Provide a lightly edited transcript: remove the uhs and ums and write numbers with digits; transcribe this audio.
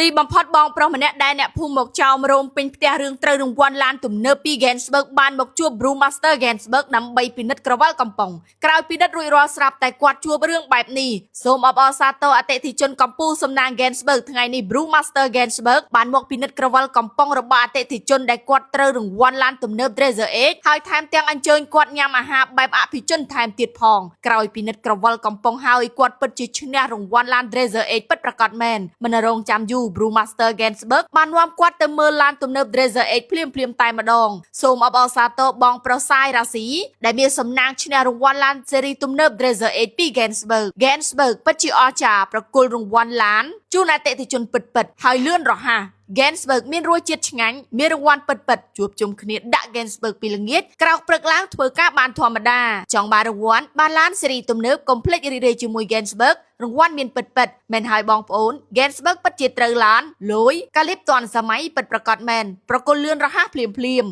ទីបំផុតបងប្រុសម្នាក់ដែលអ្នកភូមិមកចោមរោមពេញផ្ទះរឿងត្រូវរង្វាន់ឡានទំនើបពី Gainsbourg បានមកជួប Brewmaster Gainsbourg ដើម្បីពិនិត្យក្រវិលកំប៉ុងក្រោយពិនិត្យរួចរាល់ស្រាប់តែគាត់ជួបរឿងបែបនេះសូមអបអរសាទរអតិថិជនកម្ពុជាសំណាង Gainsbourg ថ្ងៃនេះ Brewmaster Gainsbourg បានមកពិនិត្យក្រវិលកំប៉ុងរបស់អតិថិជនដែលគាត់ត្រូវរង្វាន់ឡានទំនើប Trazer X ហើយថែមទាំងអញ្ជើញគាត់ញ៉ាំអាហារបែបអភិជនថែមទៀតផងក្រោយពិនិត្យក្រវិលកំប៉ុងហើយគាត់ពិតជាឈ្នះរង្វាន់ឡាន Trazer X ពិតប្រាកដមែនមិនរងចាំយូរ Brewmaster Gainsbourg បាននាំគាត់ទៅមើលឡានទំនើប Trazer X ភ្លាមតែម្ដងសូមអបអរសាទរបងប្រុសសាយរាស៊ីដែលមានសំណាងឈ្នះរង្វាន់ឡានស៊េរីទំនើប Trazer X ពី Gainsbourg ពិតជាអស្ចារ្យប្រគល់រង្វាន់ឡានជូនអតិថិជនពិតហើយលឿនរហ័ស Gainsbourg មានរសជាតិឆ្ងាញ់មានរង្វាន់ពិតជួបជុំគ្នាដាក់ Gainsbourg ពីល្ងាចក្រោកព្រឹកឡើងធ្វើការបានធម្មតាចង់បានរង្វាន់បានឡានស៊េរីទំនើបកុំភ្លេចរីករាយជាមួយ Gainsbourg រង្វាន់មានពិតមែនហើយបងប្អូន Gainsbourg ពិតជាត្រូវឡានលយកាលីបទាន់សម័យពិតប្រាកដមែនប្រគល់លឿនរហ័សភ្លាម